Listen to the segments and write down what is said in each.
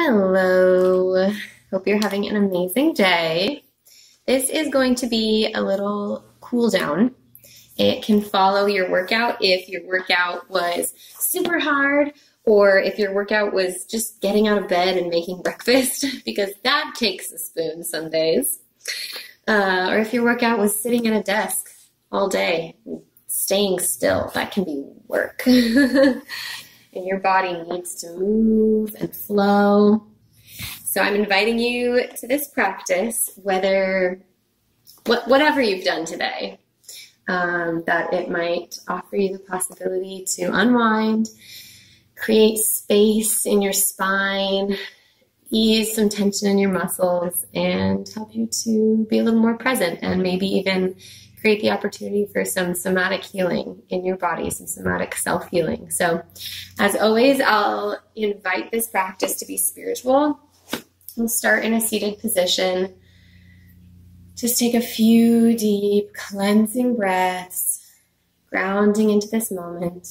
Hello. Hope you're having an amazing day. This is going to be a little cool down. It can follow your workout if your workout was super hard or if your workout was just getting out of bed and making breakfast, because that takes a spoon some days. Or if your workout was sitting at a desk all day, staying still, that can be work. And your body needs to move and flow. So I'm inviting you to this practice, whatever you've done today, that it might offer you the possibility to unwind, create space in your spine, ease some tension in your muscles, and help you to be a little more present, and maybe even create the opportunity for some somatic healing in your body, some somatic self-healing. So as always, I'll invite this practice to be spiritual. We'll start in a seated position. Just take a few deep cleansing breaths, grounding into this moment.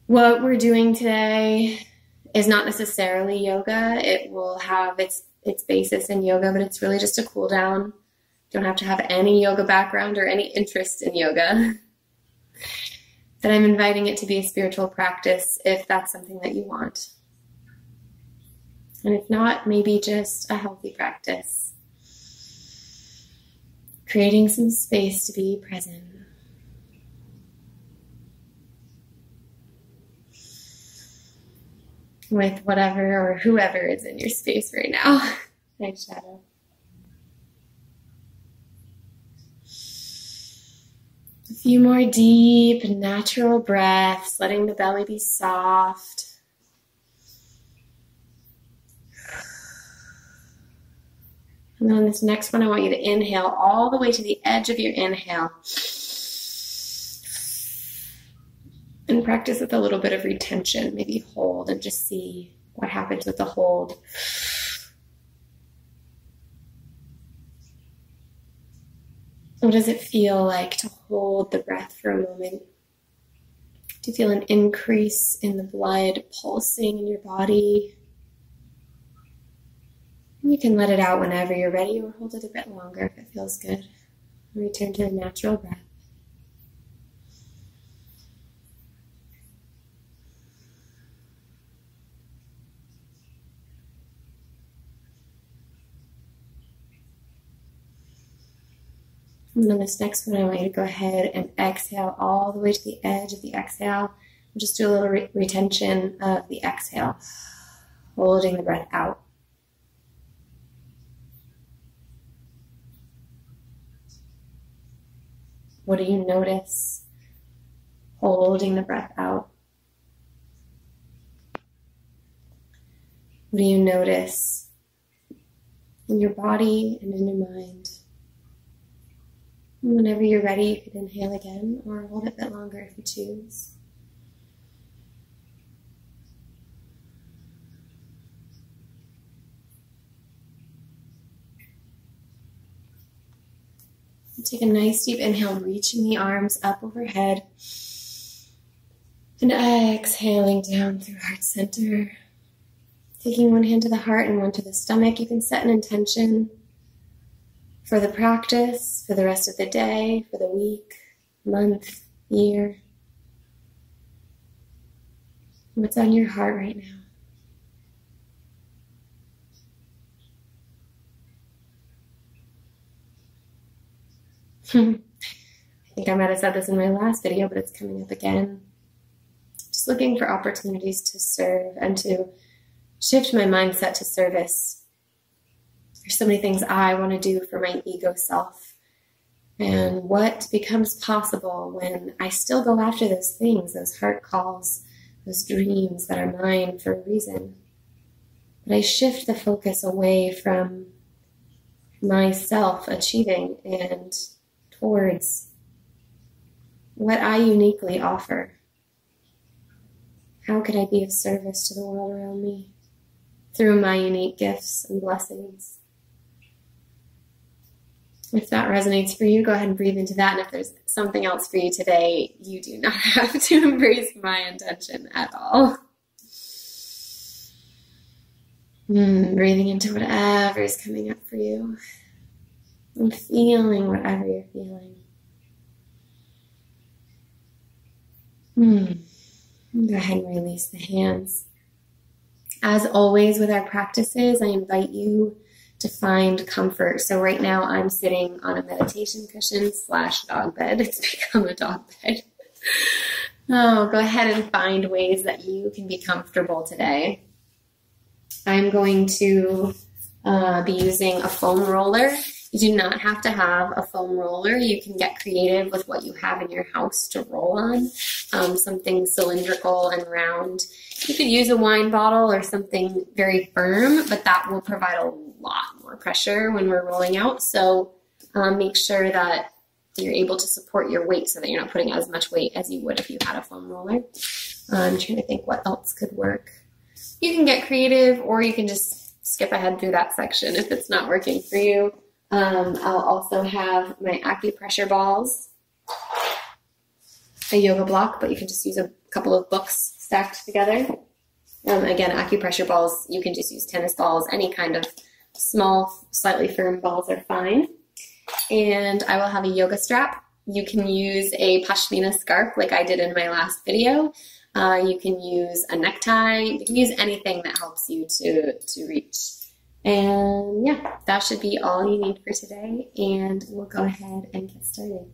What we're doing today is not necessarily yoga. It will have its basis in yoga, but it's really just a cool down. Don't have to have any yoga background or any interest in yoga. But I'm inviting it to be a spiritual practice if that's something that you want. And if not, maybe just a healthy practice. Creating some space to be present. With whatever or whoever is in your space right now. Nice shadow. A few more deep, natural breaths, letting the belly be soft. And then on this next one, I want you to inhale all the way to the edge of your inhale. And practice with a little bit of retention. Maybe hold and just see what happens with the hold. What does it feel like to hold the breath for a moment? Do you feel an increase in the blood pulsing in your body? You can let it out whenever you're ready, or hold it a bit longer if it feels good. Return to the natural breath. And on this next one, I want you to go ahead and exhale all the way to the edge of the exhale. We'll just do a little retention of the exhale, holding the breath out. What do you notice holding the breath out? What do you notice in your body and in your mind? And whenever you're ready, you can inhale again or hold it a bit longer if you choose. Take a nice deep inhale, reaching the arms up overhead. And exhaling down through heart center. Taking one hand to the heart and one to the stomach. You can set an intention for the practice, for the rest of the day, for the week, month, year. What's on your heart right now? I think I might have said this in my last video, but it's coming up again. Just looking for opportunities to serve and to shift my mindset to service. There's so many things I want to do for my ego self. And what becomes possible when I still go after those things, those heart calls, those dreams that are mine for a reason. But I shift the focus away from myself achieving and towards what I uniquely offer. How could I be of service to the world around me through my unique gifts and blessings? If that resonates for you, go ahead and breathe into that. And if there's something else for you today, you do not have to embrace my intention at all. Breathing into whatever is coming up for you. And feeling whatever you're feeling. Go ahead and release the hands. As always with our practices, I invite you to find comfort. So right now I'm sitting on a meditation cushion / dog bed. It's become a dog bed. Oh, go ahead and find ways that you can be comfortable today. I'm going to be using a foam roller. You do not have to have a foam roller. You can get creative with what you have in your house to roll on. Something cylindrical and round. You could use a wine bottle or something very firm, but that will provide a lot more pressure when we're rolling out. So make sure that you're able to support your weight so that you're not putting as much weight as you would if you had a foam roller. I'm trying to think what else could work. You can get creative, or you can just skip ahead through that section if it's not working for you. I'll also have my acupressure balls, a yoga block, but you can just use a couple of books stacked together. Again, acupressure balls, you can just use tennis balls, any kind of small, slightly firm balls are fine. And I will have a yoga strap. You can use a pashmina scarf like I did in my last video. You can use a necktie. You can use anything that helps you to reach. And yeah, that should be all you need for today. And we'll go ahead and get started.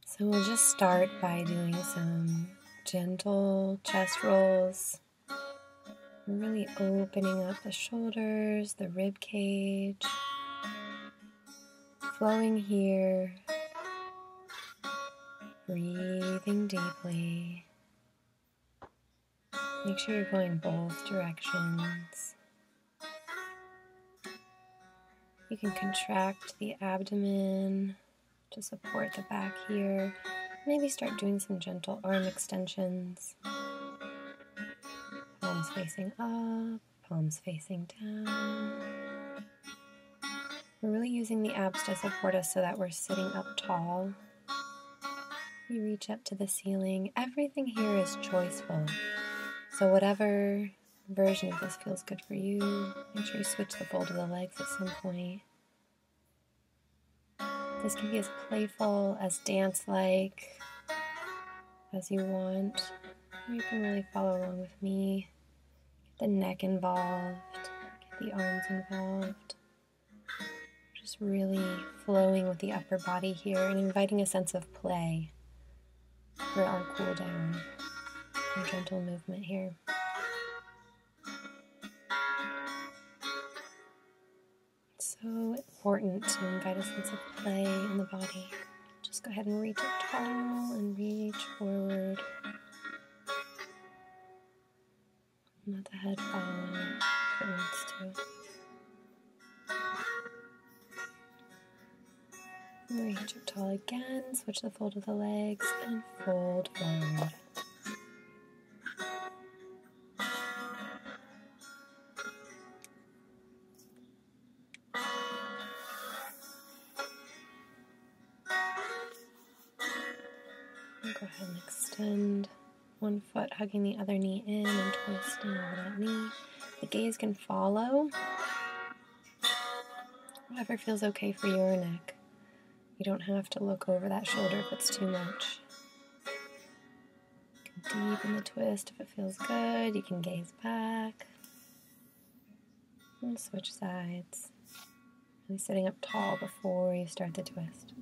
So we'll just start by doing some gentle chest rolls. Really opening up the shoulders, the rib cage. Flowing here. Breathing deeply. Make sure you're going both directions. You can contract the abdomen to support the back here. Maybe start doing some gentle arm extensions. Palms facing up, palms facing down. We're really using the abs to support us so that we're sitting up tall. We reach up to the ceiling. Everything here is choiceful. So whatever version of this feels good for you, make sure you switch the fold of the legs at some point. This can be as playful, as dance-like as you want. You can really follow along with me. Get the neck involved, get the arms involved. Just really flowing with the upper body here and inviting a sense of play for our cool down and gentle movement here. It's so important to invite a sense of play in the body. Just go ahead and reach up tall and reach forward. Let the head follow if it wants to. Reach up tall again, switch the fold of the legs, and fold forward. Go ahead and extend one foot, hugging the other knee in and twisting over that knee. The gaze can follow whatever feels okay for your neck. You don't have to look over that shoulder if it's too much. You can deepen the twist if it feels good. You can gaze back and switch sides. Really sitting up tall before you start the twist.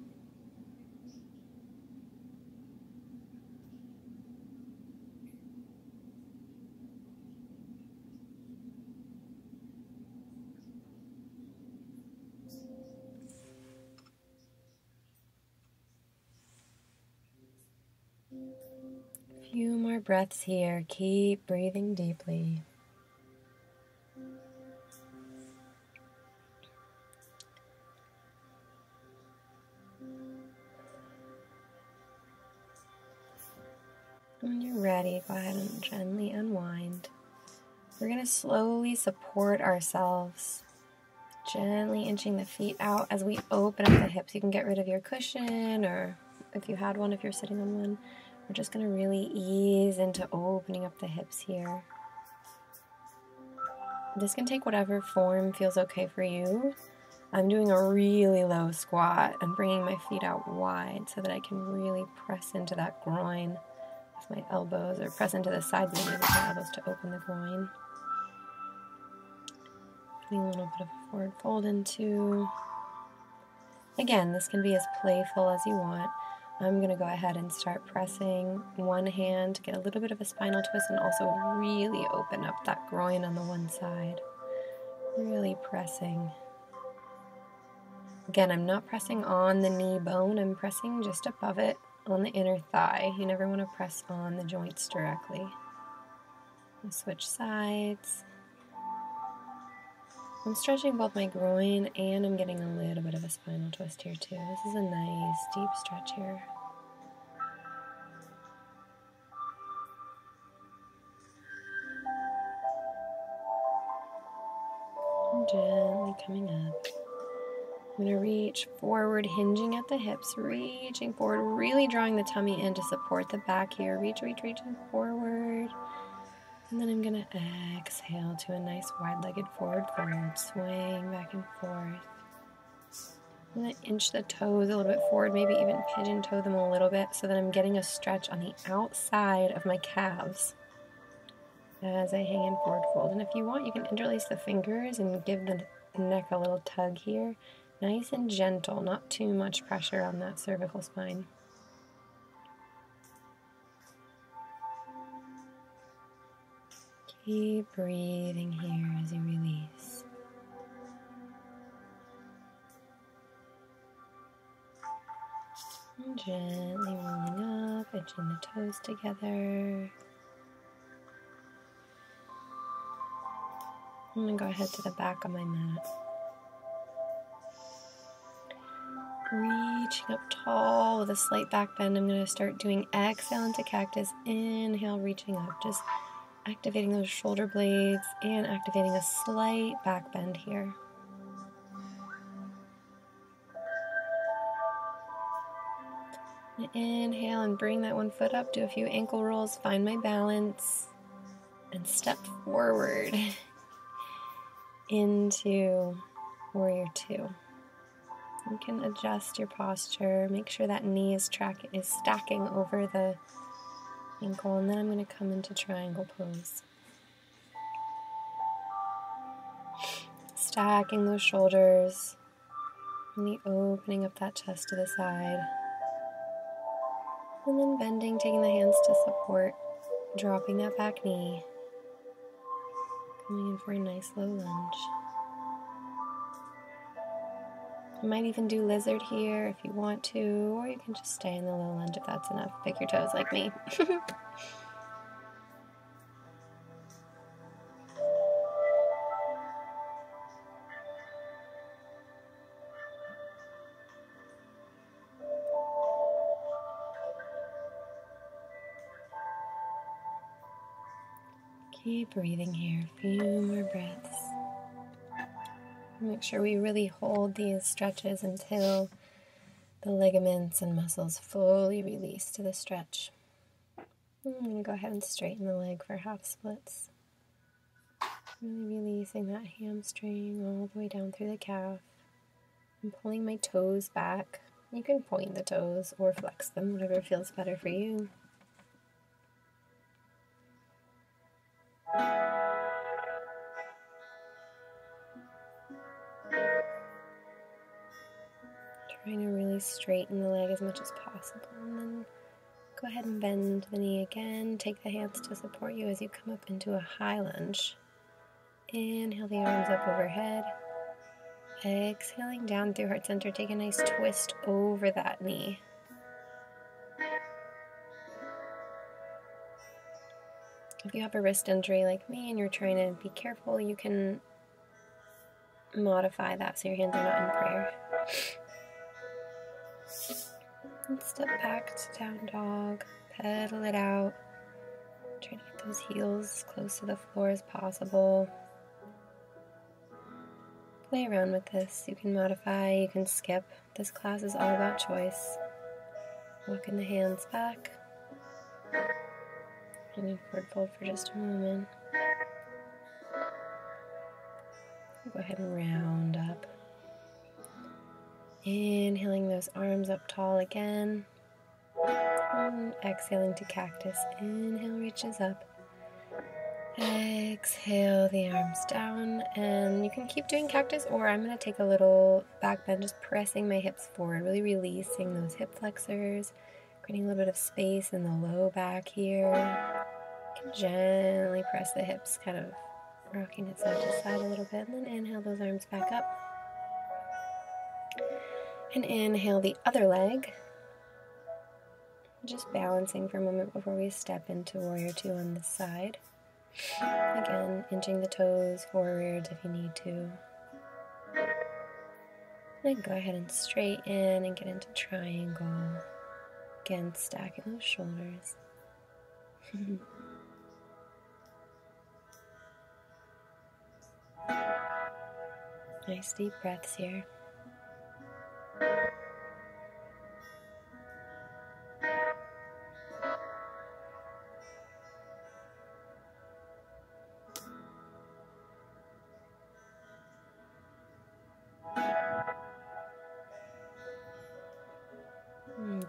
Few more breaths here. Keep breathing deeply. When you're ready, go ahead and gently unwind. We're going to slowly support ourselves, gently inching the feet out as we open up the hips. You can get rid of your cushion, or if you had one, if you're sitting on one, We're just going to really ease into opening up the hips here. This can take whatever form feels okay for you. I'm doing a really low squat and bringing my feet out wide so that I can really press into that groin with my elbows, or press into the sides of the knee with my elbows to open the groin. Getting a little bit of a forward fold into. Again, this can be as playful as you want. I'm going to go ahead and start pressing one hand to get a little bit of a spinal twist and also really open up that groin on the one side. Really pressing. Again, I'm not pressing on the knee bone, I'm pressing just above it on the inner thigh. You never want to press on the joints directly. I'll switch sides. I'm stretching both my groin and I'm getting a little bit of a spinal twist here too. This is a nice deep stretch here. And gently coming up. I'm going to reach forward, hinging at the hips, reaching forward, really drawing the tummy in to support the back here. Reaching forward. And then I'm going to exhale to a nice wide-legged forward fold, swaying back and forth. I'm going to inch the toes a little bit forward, maybe even pigeon toe them a little bit so that I'm getting a stretch on the outside of my calves as I hang in forward fold. And if you want, you can interlace the fingers and give the neck a little tug here. Nice and gentle, not too much pressure on that cervical spine. Keep breathing here as you release. And gently rolling up, edging the toes together. I'm going to go ahead to the back of my mat. Reaching up tall with a slight back bend. I'm going to start doing exhale into cactus. Inhale, reaching up. Just activating those shoulder blades and activating a slight back bend here. Inhale and bring that one foot up. Do a few ankle rolls. Find my balance. And step forward into warrior two. You can adjust your posture, make sure that knee is stacking over the ankle, and then I'm going to come into triangle pose. Stacking those shoulders, and opening up that chest to the side. And then bending, taking the hands to support, dropping that back knee. Coming in for a nice low lunge. You might even do lizard here if you want to, or you can just stay in the low lunge if that's enough. Pick your toes like me. Keep breathing here, a few more breaths. Make sure we really hold these stretches until the ligaments and muscles fully release to the stretch. I'm going to go ahead and straighten the leg for half splits. Really releasing that hamstring all the way down through the calf. I'm pulling my toes back. You can point the toes or flex them, whatever feels better for you. Trying to really straighten the leg as much as possible, and then go ahead and bend the knee again. Take the hands to support you as you come up into a high lunge. Inhale the arms up overhead. Exhaling down through heart center. Take a nice twist over that knee. If you have a wrist injury like me and you're trying to be careful, you can modify that so your hands are not in prayer. And step back to down dog, pedal it out. Try to get those heels as close to the floor as possible. Play around with this. You can modify, you can skip. This class is all about choice. Walking the hands back. Getting forward fold for just a moment. Go ahead and round up. Inhaling those arms up tall again. And exhaling to cactus. Inhale, reaches up. Exhale the arms down, and you can keep doing cactus, or I'm going to take a little back bend, just pressing my hips forward, really releasing those hip flexors, creating a little bit of space in the low back here. You can gently press the hips, kind of rocking it side to side a little bit, and then inhale those arms back up. And inhale the other leg. Just balancing for a moment before we step into Warrior Two on this side. Again, inching the toes forward if you need to. Then go ahead and straighten and get into triangle. Again, stacking those shoulders. Nice deep breaths here.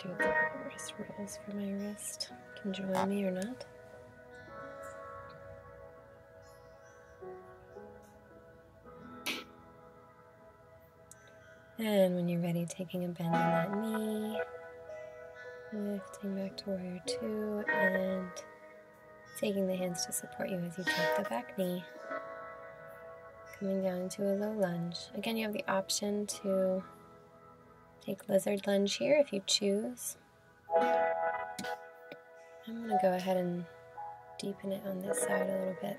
Do a couple of wrist rolls for my wrist. You can join me or not. And when you're ready, taking a bend in that knee, lifting back to Warrior Two, and taking the hands to support you as you drop the back knee. Coming down into a low lunge. Again, you have the option to take lizard lunge here if you choose. I'm going to go ahead and deepen it on this side a little bit.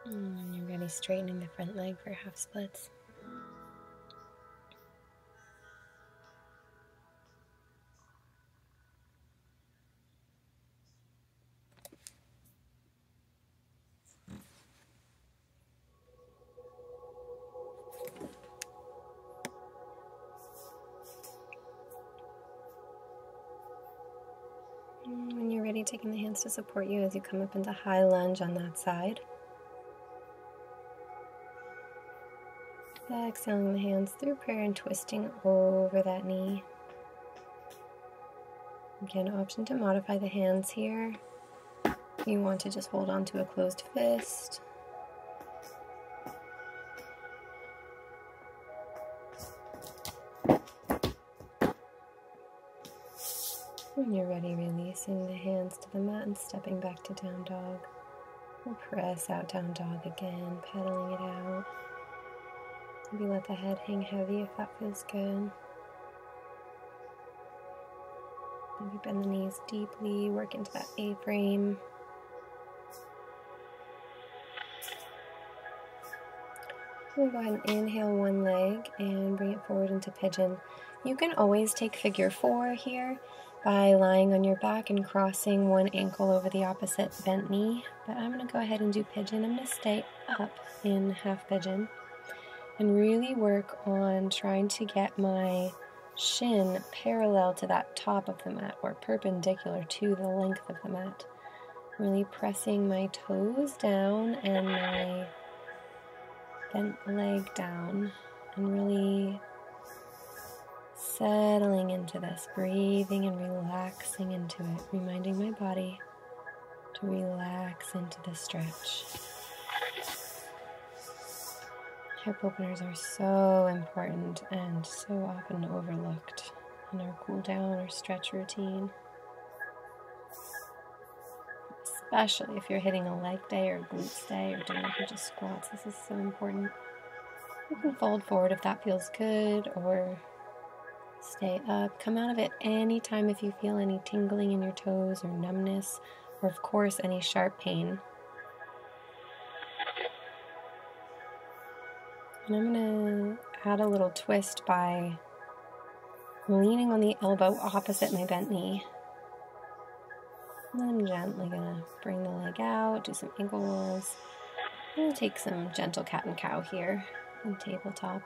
And you're ready, straightening the front leg for half splits. When you're ready, taking the hands to support you as you come up into high lunge on that side. Exhaling the hands through prayer and twisting over that knee. Again, option to modify the hands here. If you want to just hold on to a closed fist. When you're ready, releasing the hands to the mat and stepping back to down dog. We'll press out down dog again, pedaling it out. Maybe let the head hang heavy if that feels good. Maybe bend the knees deeply, work into that A-frame. We'll go ahead and inhale one leg and bring it forward into pigeon. You can always take figure 4 here by lying on your back and crossing one ankle over the opposite bent knee. But I'm going to go ahead and do pigeon. I'm going to stay up in half pigeon and really work on trying to get my shin parallel to that top of the mat or perpendicular to the length of the mat. Really pressing my toes down and my bent leg down and really settling into this, breathing and relaxing into it, reminding my body to relax into the stretch. Hip openers are so important and so often overlooked in our cool down or stretch routine. Especially if you're hitting a leg day or glutes day or doing just squats, this is so important. You can fold forward if that feels good or stay up. Come out of it anytime if you feel any tingling in your toes or numbness or of course any sharp pain. And I'm going to add a little twist by leaning on the elbow opposite my bent knee. And then I'm gently gonna bring the leg out, do some ankle rolls. I'm gonna take some gentle cat and cow here on tabletop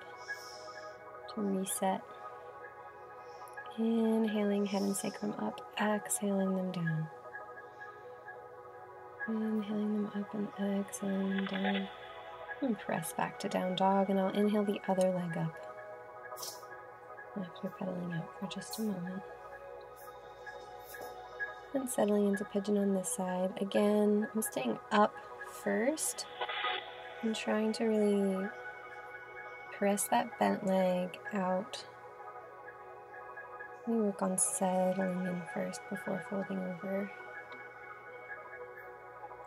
to reset. Inhaling head and sacrum up, exhaling them down. Inhaling them up and exhaling them down. And press back to down dog, and I'll inhale the other leg up after pedaling out for just a moment. And settling into pigeon on this side. Again, I'm staying up first and trying to really press that bent leg out. We work on settling in first before folding over.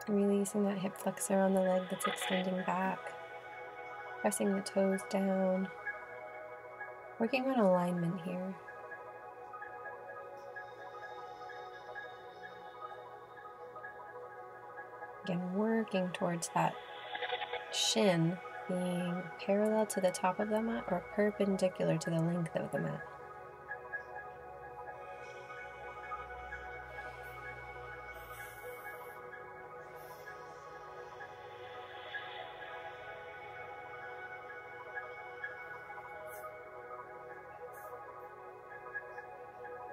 Releasing that hip flexor on the leg that's extending back. Pressing the toes down. Working on alignment here. Again, working towards that shin being parallel to the top of the mat or perpendicular to the length of the mat.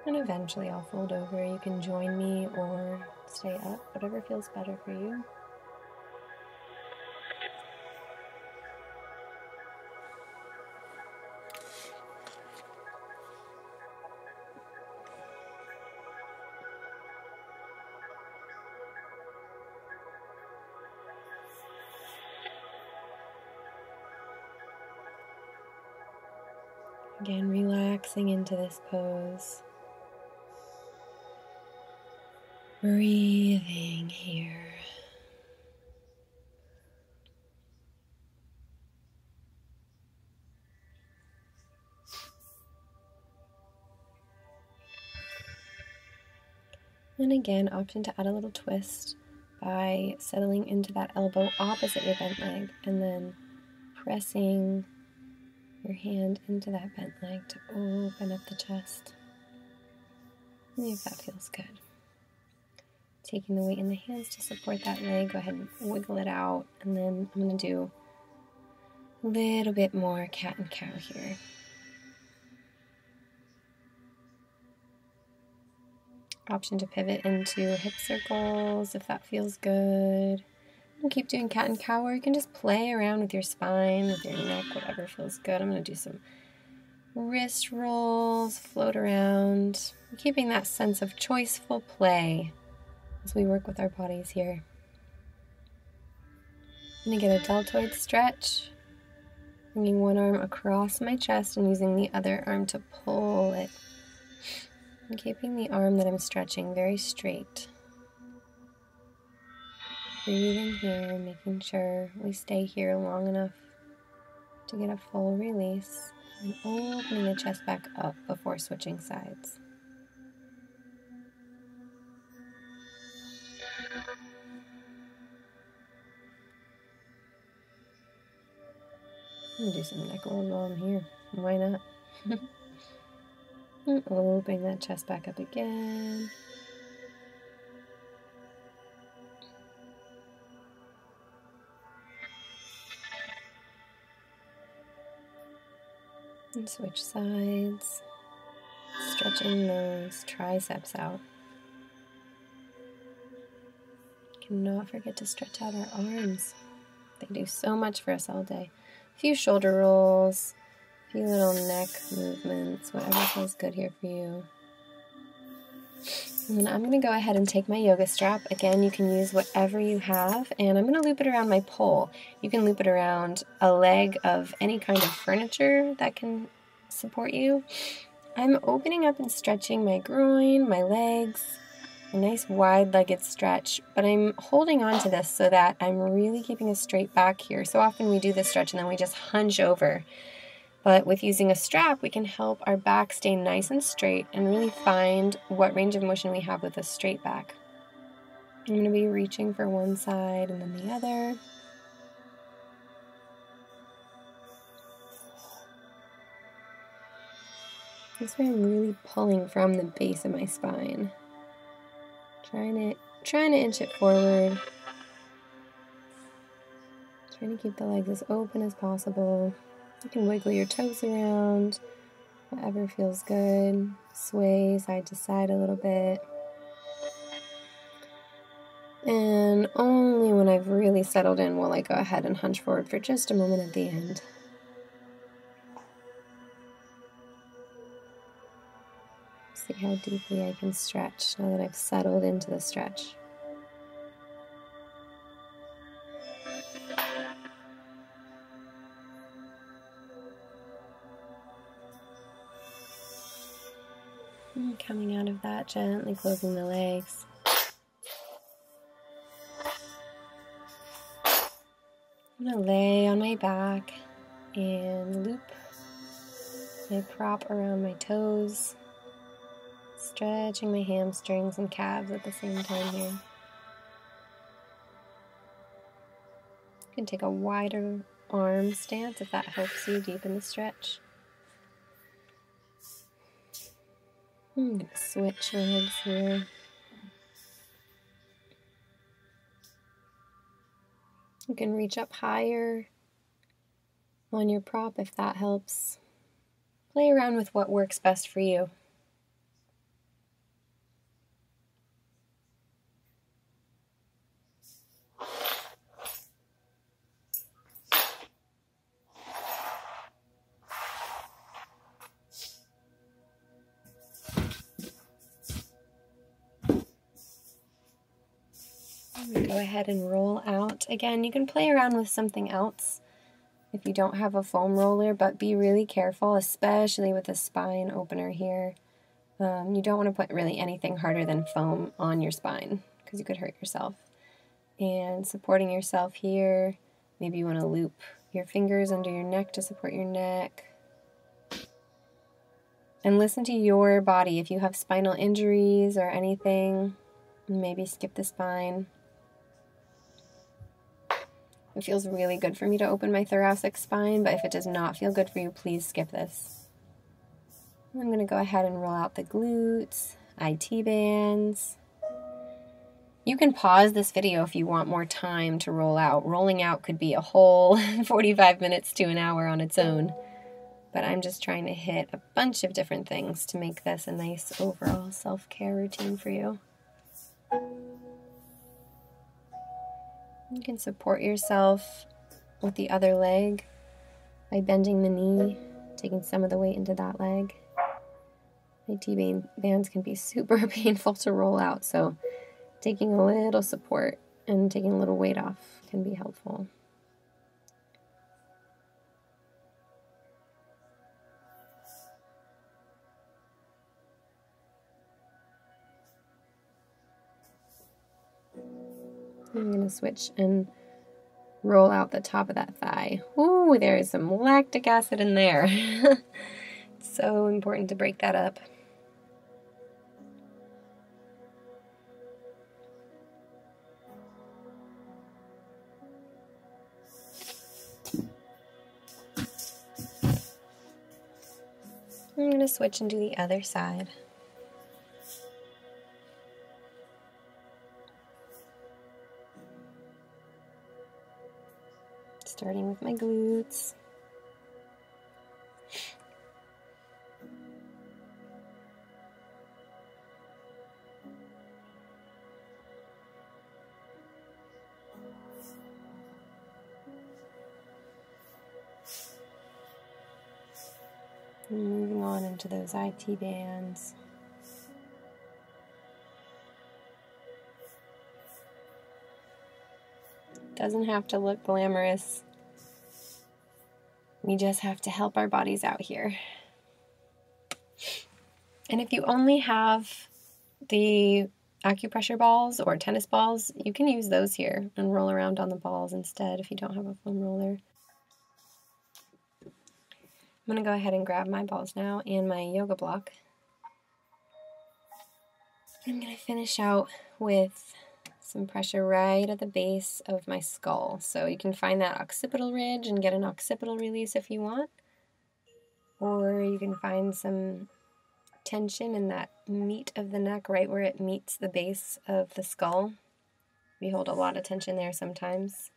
And eventually I'll fold over. You can join me or stay up, whatever feels better for you. Again, relaxing into this pose. Breathing here. And again, option to add a little twist by settling into that elbow opposite your bent leg and then pressing your hand into that bent leg to open up the chest. See if that feels good. Taking the weight in the hands to support that leg, go ahead and wiggle it out, and then I'm going to do a little bit more cat and cow here. Option to pivot into hip circles if that feels good. And keep doing cat and cow, or you can just play around with your spine, with your neck, whatever feels good. I'm going to do some wrist rolls, float around, keeping that sense of choiceful play as we work with our bodies here. I'm going to get a deltoid stretch, bringing one arm across my chest and using the other arm to pull it. And keeping the arm that I'm stretching very straight. Breathing here, making sure we stay here long enough to get a full release. And opening the chest back up before switching sides. I'm going to do some neck rolls while I'm here. Why not? And opening that chest back up again. And switch sides. Stretching those triceps out. Cannot forget to stretch out our arms. They do so much for us all day. A few shoulder rolls. A few little neck movements, whatever feels good here for you. And then I'm going to go ahead and take my yoga strap. Again, you can use whatever you have, and I'm going to loop it around my pole. You can loop it around a leg of any kind of furniture that can support you. I'm opening up and stretching my groin, my legs, a nice wide-legged stretch, but I'm holding on to this so that I'm really keeping a straight back here. So often we do this stretch and then we just hunch over. But with using a strap, we can help our back stay nice and straight and really find what range of motion we have with a straight back. I'm going to be reaching for one side and then the other. This way I'm really pulling from the base of my spine. Trying to inch it forward. Trying to keep the legs as open as possible. You can wiggle your toes around, whatever feels good. Sway side to side a little bit. And only when I've really settled in will I go ahead and hunch forward for just a moment at the end. See how deeply I can stretch now that I've settled into the stretch. And coming out of that, gently closing the legs. I'm going to lay on my back and loop my prop around my toes, stretching my hamstrings and calves at the same time here. You can take a wider arm stance if that helps you deepen the stretch. I'm going to switch legs here. You can reach up higher on your prop if that helps. Play around with what works best for you. Go ahead and roll out. Again, you can play around with something else if you don't have a foam roller, but be really careful, especially with the spine opener here. You don't want to put really anything harder than foam on your spine because you could hurt yourself. And supporting yourself here, maybe you want to loop your fingers under your neck to support your neck. And listen to your body. If you have spinal injuries or anything, maybe skip the spine. It feels really good for me to open my thoracic spine, but if it does not feel good for you, please skip this. I'm going to go ahead and roll out the glutes, IT bands. You can pause this video if you want more time to roll out. Rolling out could be a whole 45 minutes to an hour on its own. But I'm just trying to hit a bunch of different things to make this a nice overall self-care routine for you. You can support yourself with the other leg by bending the knee, taking some of the weight into that leg. IT bands can be super painful to roll out, so taking a little support and taking a little weight off can be helpful. I'm going to switch and roll out the top of that thigh. Ooh, there is some lactic acid in there. It's so important to break that up. I'm going to switch and do the other side. Starting with my glutes. And moving on into those IT bands. Doesn't have to look glamorous. We just have to help our bodies out here. And if you only have the acupressure balls or tennis balls, you can use those here and roll around on the balls instead if you don't have a foam roller. I'm going to go ahead and grab my balls now and my yoga block. I'm going to finish out with some pressure right at the base of my skull. So you can find that occipital ridge and get an occipital release if you want. Or you can find some tension in that meat of the neck, right where it meets the base of the skull. We hold a lot of tension there sometimes.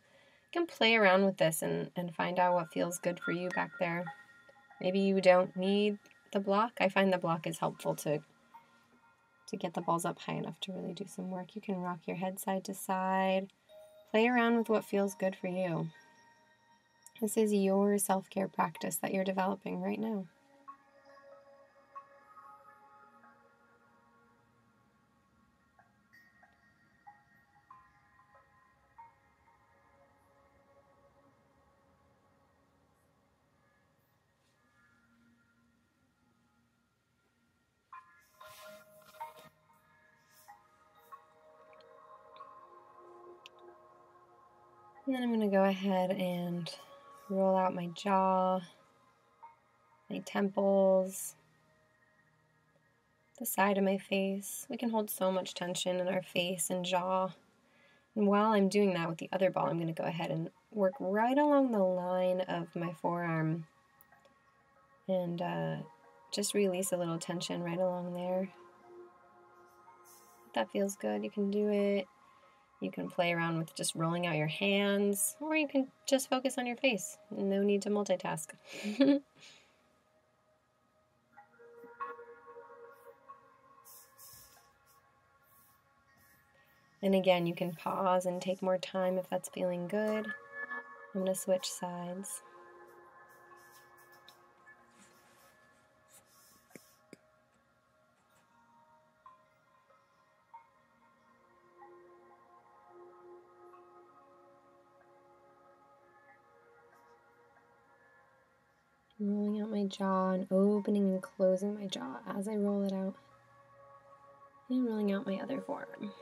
You can play around with this and find out what feels good for you back there. Maybe you don't need the block. I find the block is helpful to get the balls up high enough to really do some work. You can rock your head side to side. Play around with what feels good for you. This is your self-care practice that you're developing right now. And then I'm going to go ahead and roll out my jaw, my temples, the side of my face. We can hold so much tension in our face and jaw. And while I'm doing that with the other ball, I'm going to go ahead and work right along the line of my forearm and just release a little tension right along there. If that feels good, you can do it. You can play around with just rolling out your hands, or you can just focus on your face. No need to multitask. And again, you can pause and take more time if that's feeling good. I'm going to switch sides. Rolling out my jaw and opening and closing my jaw as I roll it out. And rolling out my other forearm.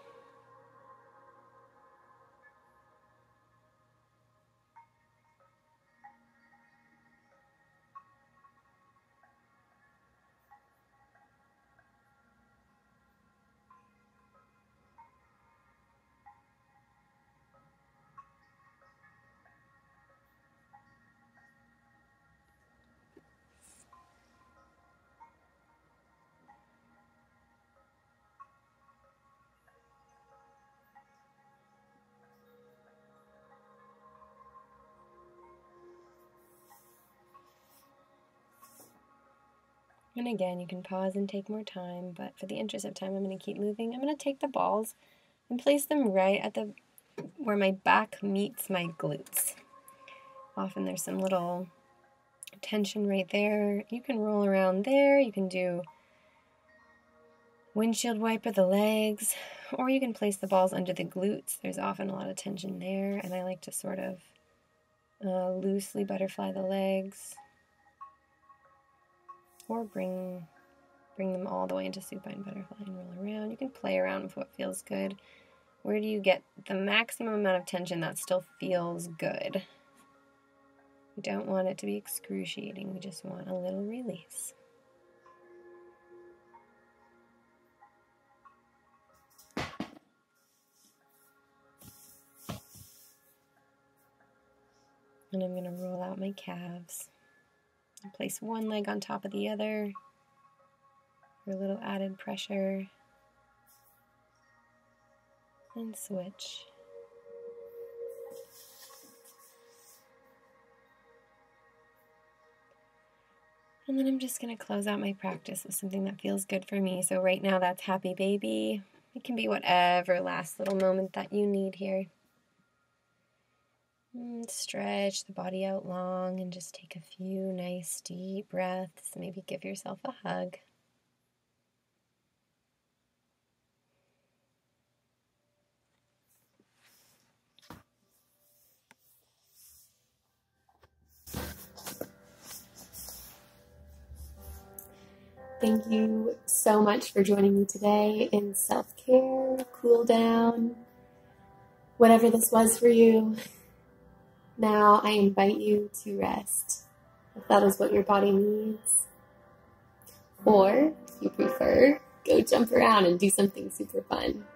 And again, you can pause and take more time, but for the interest of time, I'm going to keep moving. I'm going to take the balls and place them right at where my back meets my glutes. Often there's some little tension right there. You can roll around there. You can do windshield wiper the legs, or you can place the balls under the glutes. There's often a lot of tension there, and I like to sort of loosely butterfly the legs. Or bring them all the way into supine butterfly and roll around. You can play around with what feels good. Where do you get the maximum amount of tension that still feels good? We don't want it to be excruciating. We just want a little release. And I'm going to roll out my calves. And place one leg on top of the other for a little added pressure. And switch. And then I'm just going to close out my practice with something that feels good for me. So right now that's happy baby. It can be whatever last little moment that you need here. And stretch the body out long and just take a few nice deep breaths. Maybe give yourself a hug. Thank you so much for joining me today in self-care, cool down, whatever this was for you. Now I invite you to rest, if that is what your body needs. Or, if you prefer, go jump around and do something super fun.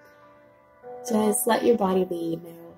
Just let your body lead now.